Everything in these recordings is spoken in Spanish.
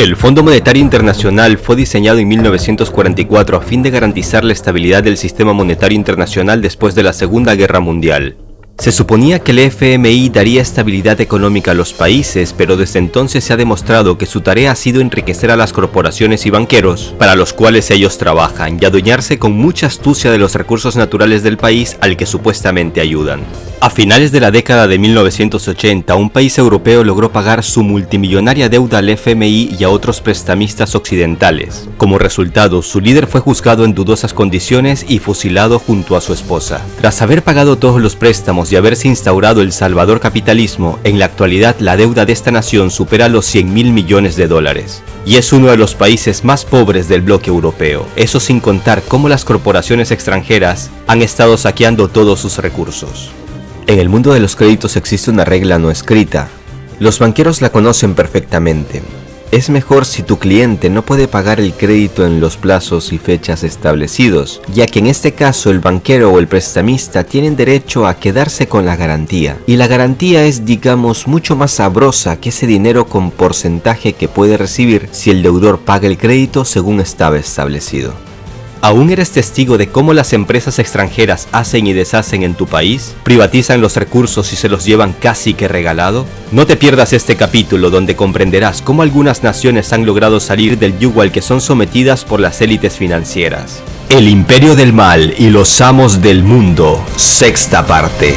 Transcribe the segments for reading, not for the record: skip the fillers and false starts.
El Fondo Monetario Internacional fue diseñado en 1944 a fin de garantizar la estabilidad del sistema monetario internacional después de la Segunda Guerra Mundial. Se suponía que el FMI daría estabilidad económica a los países, pero desde entonces se ha demostrado que su tarea ha sido enriquecer a las corporaciones y banqueros, para los cuales ellos trabajan, y adueñarse con mucha astucia de los recursos naturales del país al que supuestamente ayudan. A finales de la década de 1980, un país europeo logró pagar su multimillonaria deuda al FMI y a otros prestamistas occidentales. Como resultado, su líder fue juzgado en dudosas condiciones y fusilado junto a su esposa. Tras haber pagado todos los préstamos y haberse instaurado el salvador capitalismo, en la actualidad la deuda de esta nación supera los 100.000 millones de dólares. Y es uno de los países más pobres del bloque europeo, eso sin contar cómo las corporaciones extranjeras han estado saqueando todos sus recursos. En el mundo de los créditos existe una regla no escrita. Los banqueros la conocen perfectamente. Es mejor si tu cliente no puede pagar el crédito en los plazos y fechas establecidos, ya que en este caso el banquero o el prestamista tienen derecho a quedarse con la garantía. Y la garantía es, digamos, mucho más sabrosa que ese dinero con porcentaje que puede recibir si el deudor paga el crédito según estaba establecido. ¿Aún eres testigo de cómo las empresas extranjeras hacen y deshacen en tu país? ¿Privatizan los recursos y se los llevan casi que regalado? No te pierdas este capítulo donde comprenderás cómo algunas naciones han logrado salir del yugo al que son sometidas por las élites financieras. El imperio del mal y los amos del mundo, sexta parte.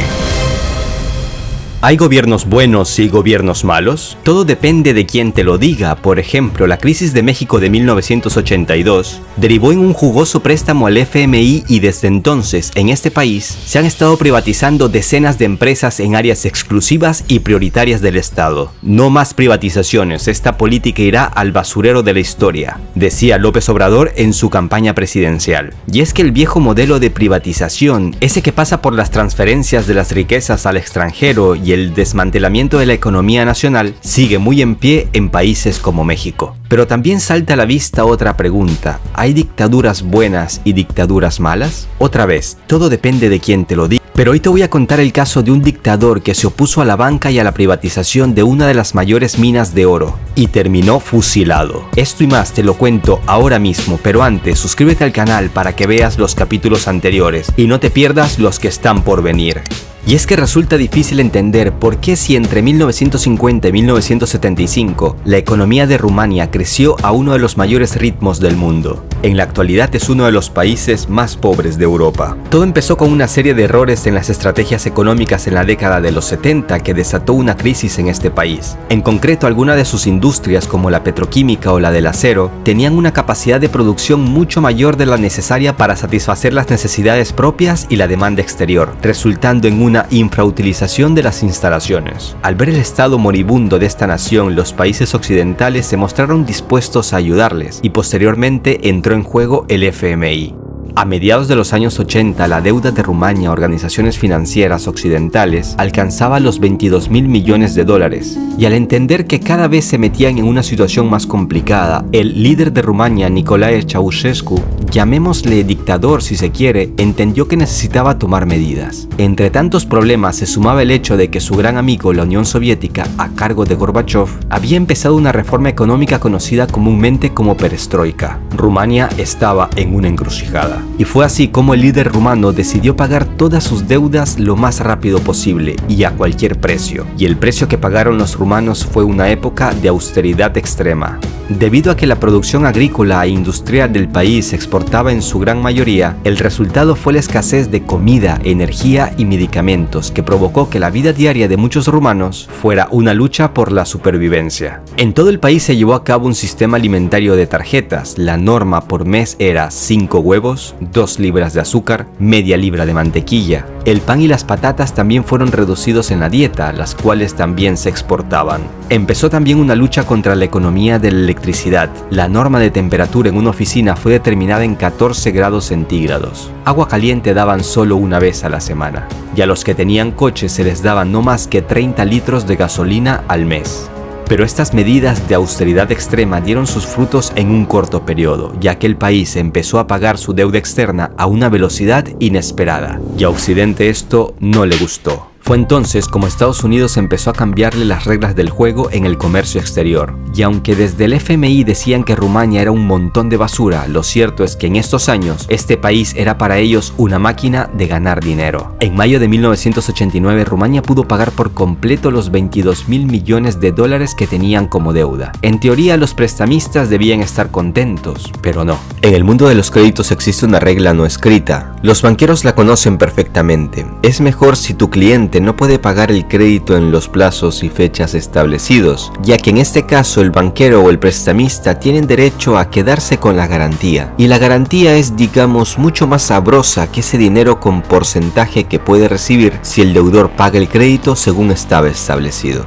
¿Hay gobiernos buenos y gobiernos malos? Todo depende de quién te lo diga. Por ejemplo, la crisis de México de 1982 derivó en un jugoso préstamo al FMI y desde entonces, en este país, se han estado privatizando decenas de empresas en áreas exclusivas y prioritarias del Estado. No más privatizaciones, esta política irá al basurero de la historia, decía López Obrador en su campaña presidencial. Y es que el viejo modelo de privatización, ese que pasa por las transferencias de las riquezas al extranjero y el desmantelamiento de la economía nacional, sigue muy en pie en países como México. Pero también salta a la vista otra pregunta: ¿hay dictaduras buenas y dictaduras malas? Otra vez, todo depende de quién te lo diga. Pero hoy te voy a contar el caso de un dictador que se opuso a la banca y a la privatización de una de las mayores minas de oro y terminó fusilado. Esto y más te lo cuento ahora mismo, pero antes suscríbete al canal para que veas los capítulos anteriores y no te pierdas los que están por venir. Y es que resulta difícil entender por qué si entre 1950 y 1975 la economía de Rumania creció a uno de los mayores ritmos del mundo, en la actualidad es uno de los países más pobres de Europa. Todo empezó con una serie de errores en las estrategias económicas en la década de los 70 que desató una crisis en este país. En concreto, algunas de sus industrias como la petroquímica o la del acero tenían una capacidad de producción mucho mayor de la necesaria para satisfacer las necesidades propias y la demanda exterior, resultando en una infrautilización de las instalaciones. Al ver el estado moribundo de esta nación, los países occidentales se mostraron dispuestos a ayudarles y posteriormente entró en juego el FMI. A mediados de los años 80, la deuda de Rumania a organizaciones financieras occidentales alcanzaba los 22.000 millones de dólares, y al entender que cada vez se metían en una situación más complicada, el líder de Rumania, Nicolae Ceausescu, llamémosle dictador si se quiere, entendió que necesitaba tomar medidas. Entre tantos problemas se sumaba el hecho de que su gran amigo, la Unión Soviética, a cargo de Gorbachev, había empezado una reforma económica conocida comúnmente como perestroika. Rumania estaba en una encrucijada. Y fue así como el líder rumano decidió pagar todas sus deudas lo más rápido posible y a cualquier precio. Y el precio que pagaron los rumanos fue una época de austeridad extrema. Debido a que la producción agrícola e industrial del país se exportaba en su gran mayoría, el resultado fue la escasez de comida, energía y medicamentos que provocó que la vida diaria de muchos rumanos fuera una lucha por la supervivencia. En todo el país se llevó a cabo un sistema alimentario de tarjetas. La norma por mes era 5 huevos, 2 libras de azúcar, media libra de mantequilla. El pan y las patatas también fueron reducidos en la dieta, las cuales también se exportaban. Empezó también una lucha contra la economía de la electricidad. La norma de temperatura en una oficina fue determinada en 14 grados centígrados. Agua caliente daban solo una vez a la semana. Y a los que tenían coches se les daban no más que 30 litros de gasolina al mes. Pero estas medidas de austeridad extrema dieron sus frutos en un corto periodo, ya que el país empezó a pagar su deuda externa a una velocidad inesperada. Y a Occidente esto no le gustó. Fue entonces como Estados Unidos empezó a cambiarle las reglas del juego en el comercio exterior. Y aunque desde el FMI decían que Rumania era un montón de basura, lo cierto es que en estos años este país era para ellos una máquina de ganar dinero. En mayo de 1989 Rumania pudo pagar por completo los 22.000 millones de dólares que tenían como deuda. En teoría los prestamistas debían estar contentos, pero no. En el mundo de los créditos existe una regla no escrita. Los banqueros la conocen perfectamente. Es mejor si tu cliente no puede pagar el crédito en los plazos y fechas establecidos, ya que en este caso el banquero o el prestamista tienen derecho a quedarse con la garantía, y la garantía es, digamos, mucho más sabrosa que ese dinero con porcentaje que puede recibir si el deudor paga el crédito según estaba establecido.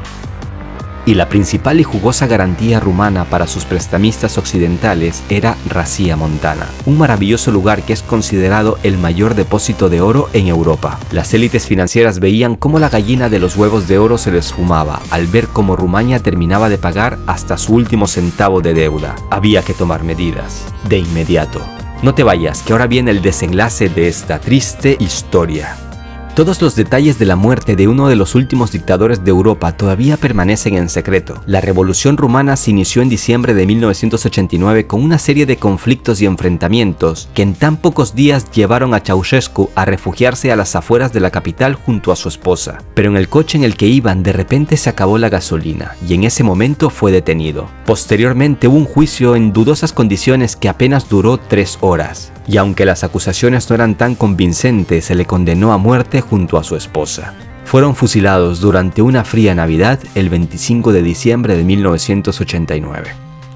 Y la principal y jugosa garantía rumana para sus prestamistas occidentales era Rasía Montana, un maravilloso lugar que es considerado el mayor depósito de oro en Europa. Las élites financieras veían cómo la gallina de los huevos de oro se les fumaba al ver cómo Rumania terminaba de pagar hasta su último centavo de deuda. Había que tomar medidas, de inmediato. No te vayas, que ahora viene el desenlace de esta triste historia. Todos los detalles de la muerte de uno de los últimos dictadores de Europa todavía permanecen en secreto. La revolución rumana se inició en diciembre de 1989 con una serie de conflictos y enfrentamientos que en tan pocos días llevaron a Ceausescu a refugiarse a las afueras de la capital junto a su esposa. Pero en el coche en el que iban de repente se acabó la gasolina y en ese momento fue detenido. Posteriormente hubo un juicio en dudosas condiciones que apenas duró 3 horas. Y aunque las acusaciones no eran tan convincentes, se le condenó a muerte junto a su esposa. Fueron fusilados durante una fría Navidad el 25 de diciembre de 1989.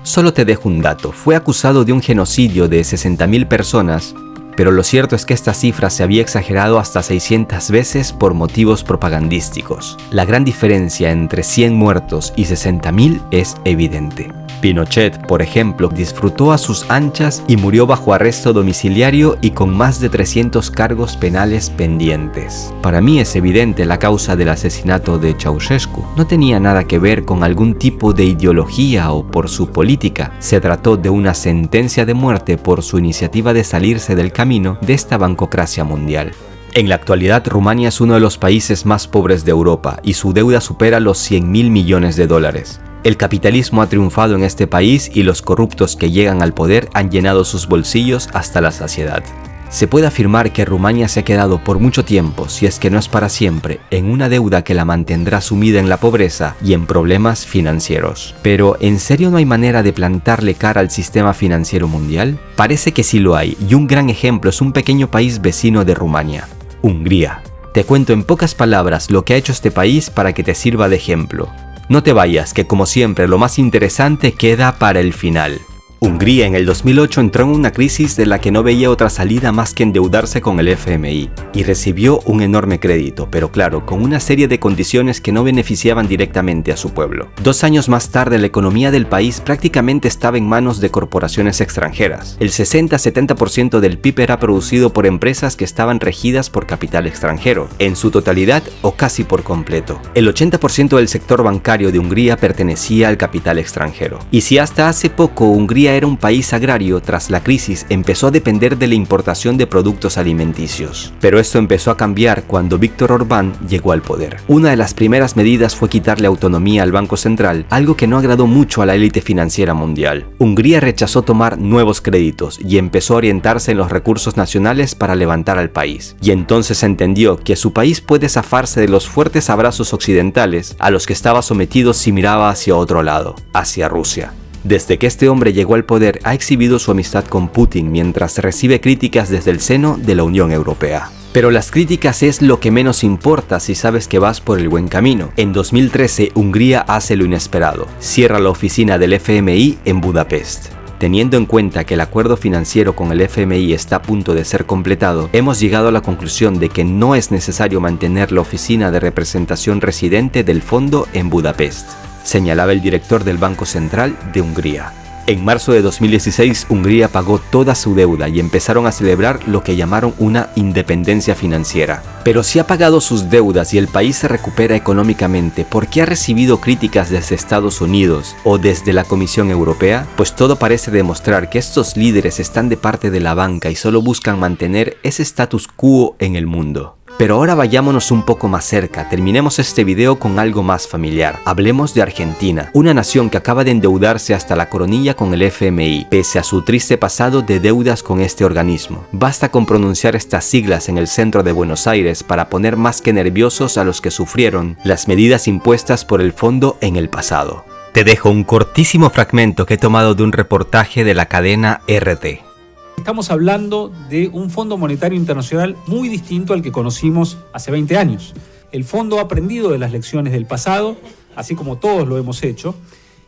Solo te dejo un dato, fue acusado de un genocidio de 60.000 personas, pero lo cierto es que esta cifra se había exagerado hasta 600 veces por motivos propagandísticos. La gran diferencia entre 100 muertos y 60.000 es evidente. Pinochet, por ejemplo, disfrutó a sus anchas y murió bajo arresto domiciliario y con más de 300 cargos penales pendientes. Para mí es evidente la causa del asesinato de Ceausescu. No tenía nada que ver con algún tipo de ideología o por su política. Se trató de una sentencia de muerte por su iniciativa de salirse del camino de esta bancocracia mundial. En la actualidad, Rumania es uno de los países más pobres de Europa y su deuda supera los 100.000 millones de dólares. El capitalismo ha triunfado en este país y los corruptos que llegan al poder han llenado sus bolsillos hasta la saciedad. Se puede afirmar que Rumania se ha quedado por mucho tiempo, si es que no es para siempre, en una deuda que la mantendrá sumida en la pobreza y en problemas financieros. Pero, ¿en serio no hay manera de plantarle cara al sistema financiero mundial? Parece que sí lo hay, y un gran ejemplo es un pequeño país vecino de Rumania, Hungría. Te cuento en pocas palabras lo que ha hecho este país para que te sirva de ejemplo. No te vayas, que como siempre lo más interesante queda para el final. Hungría en el 2008 entró en una crisis de la que no veía otra salida más que endeudarse con el FMI y recibió un enorme crédito, pero claro, con una serie de condiciones que no beneficiaban directamente a su pueblo. 2 años más tarde, la economía del país prácticamente estaba en manos de corporaciones extranjeras. El 60-70% del PIB era producido por empresas que estaban regidas por capital extranjero, en su totalidad o casi por completo. El 80% del sector bancario de Hungría pertenecía al capital extranjero. Y si hasta hace poco Hungría era un país agrario, tras la crisis empezó a depender de la importación de productos alimenticios. Pero esto empezó a cambiar cuando Viktor Orbán llegó al poder. Una de las primeras medidas fue quitarle autonomía al Banco Central, algo que no agradó mucho a la élite financiera mundial. Hungría rechazó tomar nuevos créditos y empezó a orientarse en los recursos nacionales para levantar al país. Y entonces entendió que su país puede zafarse de los fuertes abrazos occidentales a los que estaba sometido si miraba hacia otro lado, hacia Rusia. Desde que este hombre llegó al poder, ha exhibido su amistad con Putin mientras recibe críticas desde el seno de la Unión Europea. Pero las críticas es lo que menos importa si sabes que vas por el buen camino. En 2013, Hungría hace lo inesperado. Cierra la oficina del FMI en Budapest. Teniendo en cuenta que el acuerdo financiero con el FMI está a punto de ser completado, hemos llegado a la conclusión de que no es necesario mantener la oficina de representación residente del fondo en Budapest, señalaba el director del Banco Central de Hungría. En marzo de 2016, Hungría pagó toda su deuda y empezaron a celebrar lo que llamaron una independencia financiera. Pero si ha pagado sus deudas y el país se recupera económicamente, ¿por qué ha recibido críticas desde Estados Unidos o desde la Comisión Europea? Pues todo parece demostrar que estos líderes están de parte de la banca y solo buscan mantener ese status quo en el mundo. Pero ahora vayámonos un poco más cerca, terminemos este video con algo más familiar. Hablemos de Argentina, una nación que acaba de endeudarse hasta la coronilla con el FMI, pese a su triste pasado de deudas con este organismo. Basta con pronunciar estas siglas en el centro de Buenos Aires para poner más que nerviosos a los que sufrieron las medidas impuestas por el fondo en el pasado. Te dejo un cortísimo fragmento que he tomado de un reportaje de la cadena RT. Estamos hablando de un Fondo Monetario Internacional muy distinto al que conocimos hace 20 años. El fondo ha aprendido de las lecciones del pasado, así como todos lo hemos hecho,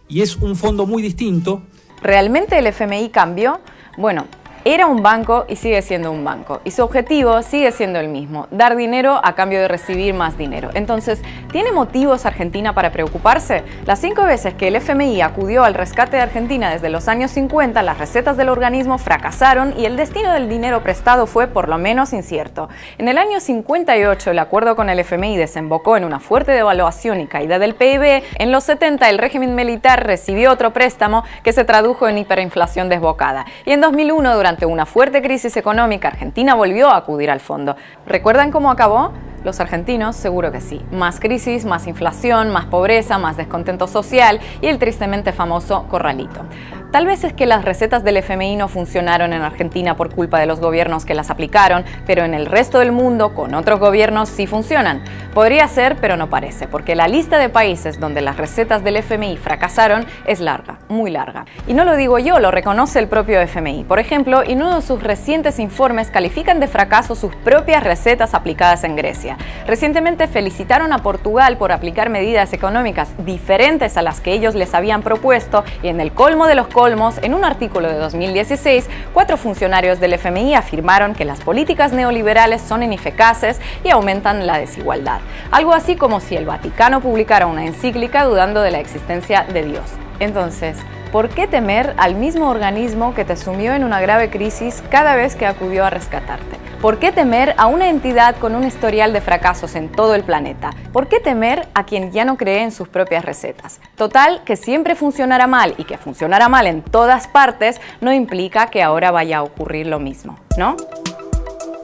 y es un fondo muy distinto. ¿Realmente el FMI cambió? Bueno, era un banco y sigue siendo un banco. Y su objetivo sigue siendo el mismo, dar dinero a cambio de recibir más dinero. Entonces, ¿tiene motivos Argentina para preocuparse? Las 5 veces que el FMI acudió al rescate de Argentina desde los años 50, las recetas del organismo fracasaron y el destino del dinero prestado fue por lo menos incierto. En el año 58, el acuerdo con el FMI desembocó en una fuerte devaluación y caída del PIB. En los 70, el régimen militar recibió otro préstamo que se tradujo en hiperinflación desbocada. Y en 2001, durante una fuerte crisis económica, Argentina volvió a acudir al fondo. ¿Recuerdan cómo acabó? Los argentinos seguro que sí. Más crisis, más inflación, más pobreza, más descontento social y el tristemente famoso corralito. Tal vez es que las recetas del FMI no funcionaron en Argentina por culpa de los gobiernos que las aplicaron, pero en el resto del mundo, con otros gobiernos, sí funcionan. Podría ser, pero no parece, porque la lista de países donde las recetas del FMI fracasaron es larga, muy larga. Y no lo digo yo, lo reconoce el propio FMI. Por ejemplo, en uno de sus recientes informes califican de fracaso sus propias recetas aplicadas en Grecia. Recientemente felicitaron a Portugal por aplicar medidas económicas diferentes a las que ellos les habían propuesto y en el colmo de los colmos, en un artículo de 2016, 4 funcionarios del FMI afirmaron que las políticas neoliberales son ineficaces y aumentan la desigualdad. Algo así como si el Vaticano publicara una encíclica dudando de la existencia de Dios. Entonces, ¿por qué temer al mismo organismo que te sumió en una grave crisis cada vez que acudió a rescatarte? ¿Por qué temer a una entidad con un historial de fracasos en todo el planeta? ¿Por qué temer a quien ya no cree en sus propias recetas? Total, que siempre funcionará mal y que funcionará mal en todas partes no implica que ahora vaya a ocurrir lo mismo, ¿no?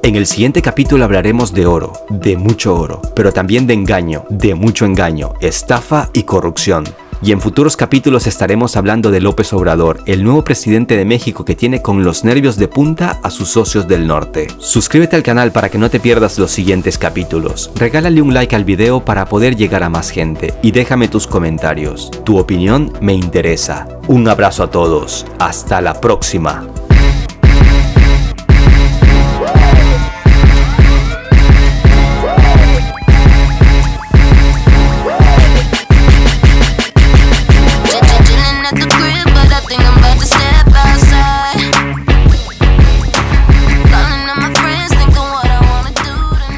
En el siguiente capítulo hablaremos de oro, de mucho oro, pero también de engaño, de mucho engaño, estafa y corrupción. Y en futuros capítulos estaremos hablando de López Obrador, el nuevo presidente de México que tiene con los nervios de punta a sus socios del norte. Suscríbete al canal para que no te pierdas los siguientes capítulos. Regálale un like al video para poder llegar a más gente y déjame tus comentarios. Tu opinión me interesa. Un abrazo a todos. Hasta la próxima.